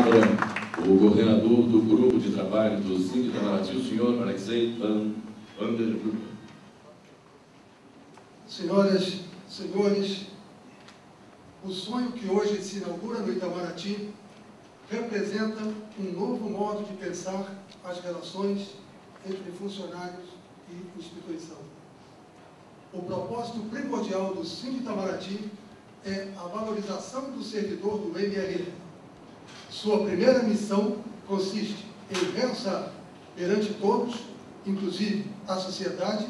palavra o coordenador do grupo de trabalho do Síndico Itamaraty, o senhor Alexei Van der Brugge. Senhoras, senhores, o sonho que hoje se inaugura no Itamaraty representa um novo modo de pensar as relações entre funcionários e instituição. O propósito primordial do Síndico Itamaraty é a valorização do servidor do MRE. Sua primeira missão consiste em realçar perante todos, inclusive a sociedade,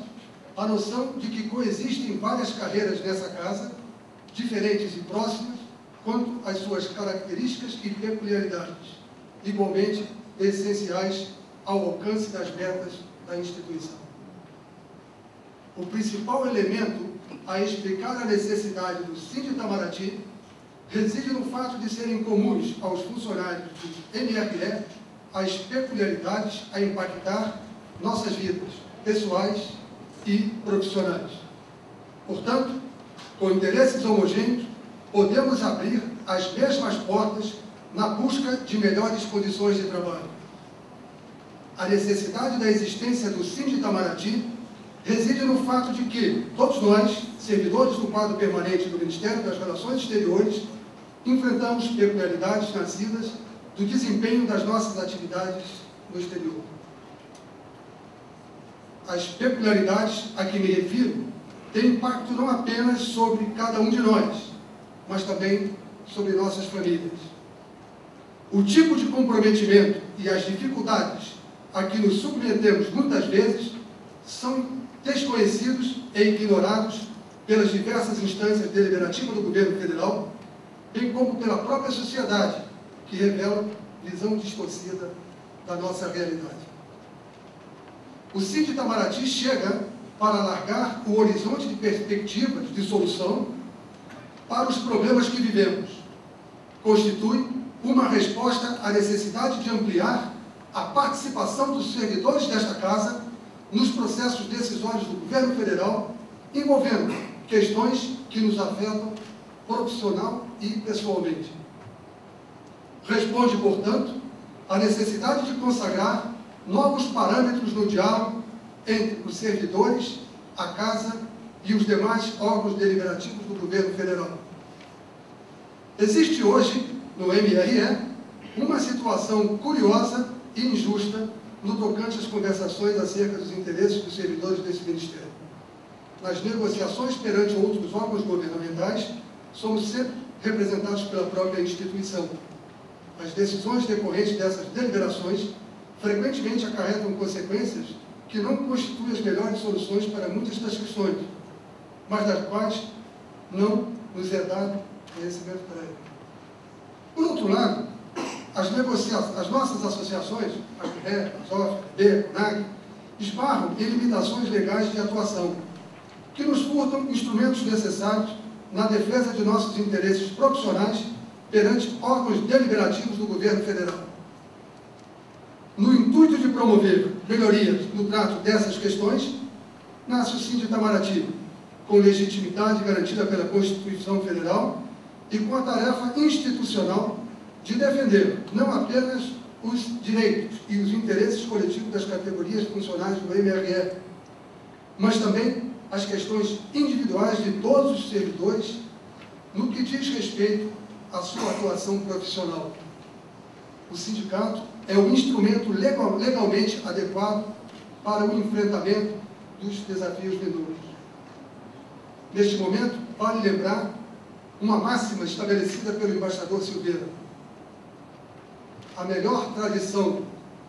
a noção de que coexistem várias carreiras nessa casa, diferentes e próximas, quanto às suas características e peculiaridades, igualmente essenciais ao alcance das metas da instituição. O principal elemento a explicar a necessidade do Síndico Itamaraty reside no fato de serem comuns aos funcionários do MRE as peculiaridades a impactar nossas vidas pessoais e profissionais. Portanto, com interesses homogêneos, podemos abrir as mesmas portas na busca de melhores condições de trabalho. A necessidade da existência do Síndico Itamaraty reside no fato de que todos nós, servidores do quadro permanente do Ministério das Relações Exteriores, enfrentamos peculiaridades nascidas do desempenho das nossas atividades no exterior. As peculiaridades a que me refiro têm impacto não apenas sobre cada um de nós, mas também sobre nossas famílias. O tipo de comprometimento e as dificuldades a que nos submetemos muitas vezes são desconhecidos e ignorados pelas diversas instâncias deliberativas do governo federal, bem como pela própria sociedade, que revela visão distorcida da nossa realidade. O Síndico Itamaraty chega para alargar o horizonte de perspectivas de solução para os problemas que vivemos. Constitui uma resposta à necessidade de ampliar a participação dos servidores desta Casa nos processos decisórios do governo federal, envolvendo questões que nos afetam profissional e pessoalmente. Responde, portanto, à necessidade de consagrar novos parâmetros no diálogo entre os servidores, a Casa e os demais órgãos deliberativos do governo federal. Existe hoje, no MRE, uma situação curiosa e injusta no tocante às conversações acerca dos interesses dos servidores desse Ministério. Nas negociações perante outros órgãos governamentais, somos sempre representados pela própria instituição. As decisões decorrentes dessas deliberações frequentemente acarretam consequências que não constituem as melhores soluções para muitas das questões, mas das quais não nos é dado conhecimento prévio. Por outro lado, as nossas associações, a CRE, a ZOF, a B, a NAG, esbarram em limitações legais de atuação, que nos furtam instrumentos necessários na defesa de nossos interesses profissionais perante órgãos deliberativos do governo federal. No intuito de promover melhorias no trato dessas questões, nasce o Síndico Itamaraty, com legitimidade garantida pela Constituição Federal e com a tarefa institucional de defender não apenas os direitos e os interesses coletivos das categorias funcionais do MRE, mas também as questões individuais de todos os servidores no que diz respeito à sua atuação profissional. O sindicato é o instrumento legalmente adequado para o enfrentamento dos desafios vindoures. Neste momento, vale lembrar uma máxima estabelecida pelo embaixador Silveira. A melhor tradição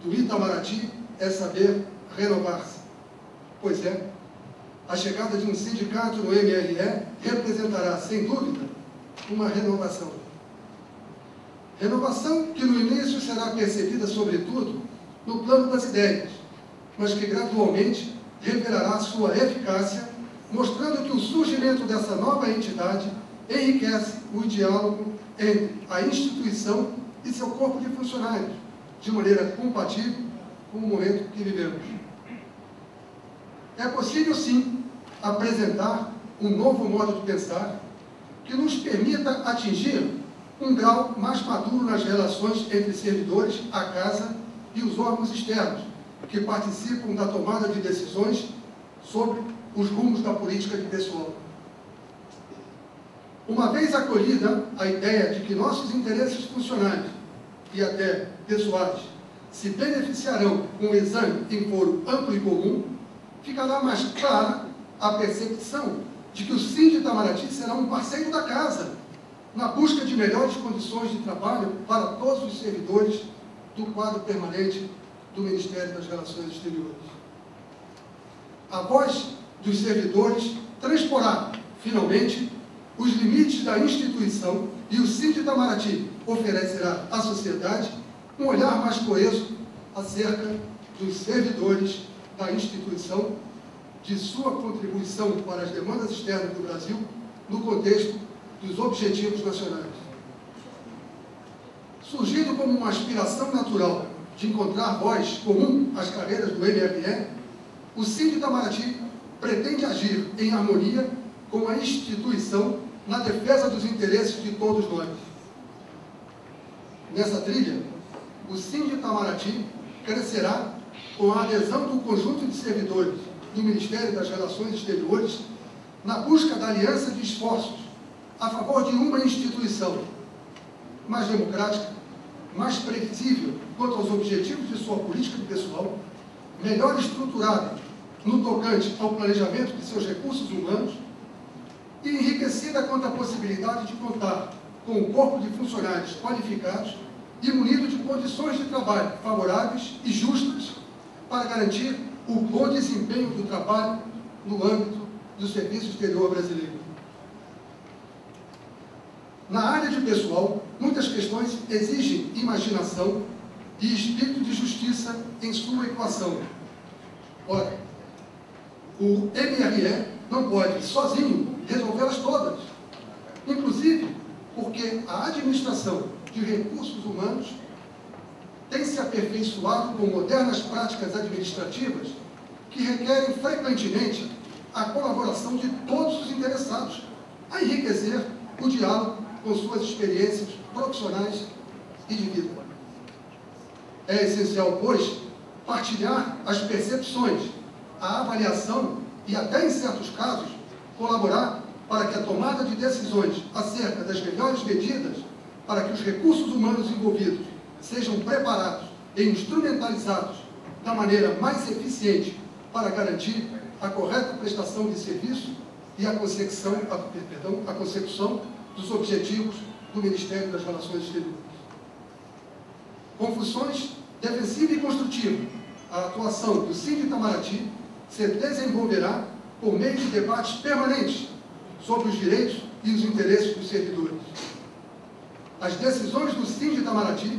do Itamaraty é saber renovar-se. Pois é, a chegada de um sindicato no MRE representará, sem dúvida, uma renovação. Renovação que no início será percebida, sobretudo, no plano das ideias, mas que gradualmente revelará sua eficácia, mostrando que o surgimento dessa nova entidade enriquece o diálogo entre a instituição e seu corpo de funcionários, de maneira compatível com o momento que vivemos. É possível, sim, apresentar um novo modo de pensar que nos permita atingir um grau mais maduro nas relações entre servidores, a casa e os órgãos externos, que participam da tomada de decisões sobre os rumos da política de pessoal. Uma vez acolhida a ideia de que nossos interesses funcionais e até pessoais se beneficiarão com o exame em foro amplo e comum, ficará mais clara a percepção de que o Sindi Itamaraty será um parceiro da casa na busca de melhores condições de trabalho para todos os servidores do quadro permanente do Ministério das Relações Exteriores. A voz dos servidores transporá, finalmente, os limites da instituição e o Sindi Itamaraty oferecerá à sociedade um olhar mais coeso acerca dos servidores da instituição, de sua contribuição para as demandas externas do Brasil no contexto dos objetivos nacionais. Surgindo como uma aspiração natural de encontrar voz comum às carreiras do MRE, o Sindi Itamaraty pretende agir em harmonia com a instituição na defesa dos interesses de todos nós. Nessa trilha, o Sindi Itamaraty crescerá com a adesão do conjunto de servidores do Ministério das Relações Exteriores na busca da aliança de esforços a favor de uma instituição mais democrática, mais previsível quanto aos objetivos de sua política pessoal, melhor estruturada no tocante ao planejamento de seus recursos humanos e enriquecida quanto à possibilidade de contar com um corpo de funcionários qualificados e munido de condições de trabalho favoráveis e justas para garantir o bom desempenho do trabalho no âmbito do Serviço Exterior brasileiro. Na área de pessoal, muitas questões exigem imaginação e espírito de justiça em sua equação. Ora, o MRE não pode, sozinho, resolvê-las todas, inclusive porque a administração de recursos humanos tem se aperfeiçoado com modernas práticas administrativas que requerem frequentemente a colaboração de todos os interessados, a enriquecer o diálogo com suas experiências profissionais e de vida. É essencial, pois, partilhar as percepções, a avaliação e até, em certos casos, colaborar para que a tomada de decisões acerca das melhores medidas para que os recursos humanos envolvidos sejam preparados e instrumentalizados da maneira mais eficiente para garantir a correta prestação de serviço e a consecução dos objetivos do Ministério das Relações Exteriores. Com funções defensiva e construtiva, a atuação do Sindi Itamaraty se desenvolverá por meio de debates permanentes sobre os direitos e os interesses dos servidores. As decisões do Sindi Itamaraty,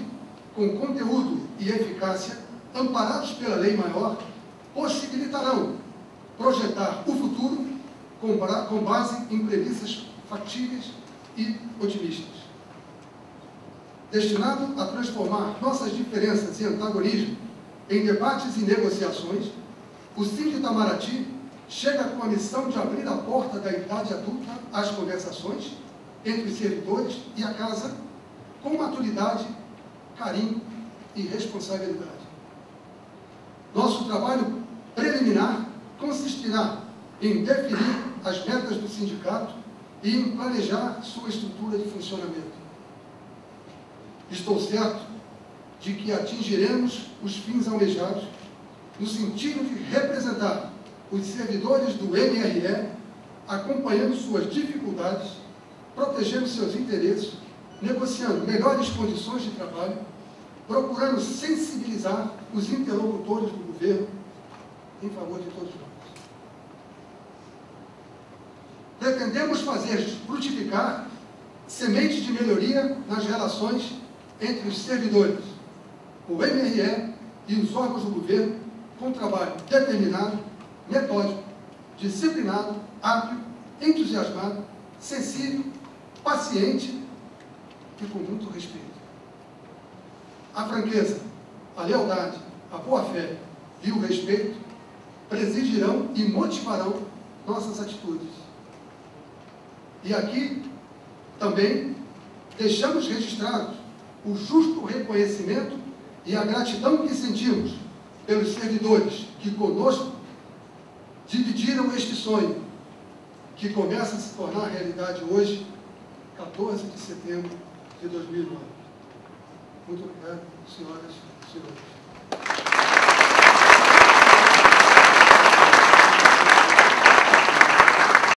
com conteúdo e eficácia, amparados pela lei maior, possibilitarão projetar o futuro com base em premissas factíveis e otimistas. Destinado a transformar nossas diferenças e antagonismos em debates e negociações, o Sindi Itamaraty chega com a missão de abrir a porta da idade adulta às conversações entre os servidores e a casa com maturidade, carinho e responsabilidade. Nosso trabalho preliminar consistirá em definir as metas do sindicato e em planejar sua estrutura de funcionamento. Estou certo de que atingiremos os fins almejados no sentido de representar os servidores do MRE, acompanhando suas dificuldades, protegendo seus interesses, negociando melhores condições de trabalho, procurando sensibilizar os interlocutores do governo em favor de todos nós. Pretendemos fazer frutificar sementes de melhoria nas relações entre os servidores, o MRE e os órgãos do governo, com trabalho determinado, metódico, disciplinado, hábil, entusiasmado, sensível, paciente e com muito respeito. A franqueza, a lealdade, a boa-fé e o respeito presidirão e motivarão nossas atitudes. E aqui também deixamos registrados o justo reconhecimento e a gratidão que sentimos pelos servidores que conosco dividiram este sonho, que começa a se tornar realidade hoje, 14 de setembro de 2009. Muito obrigado, senhoras e senhores.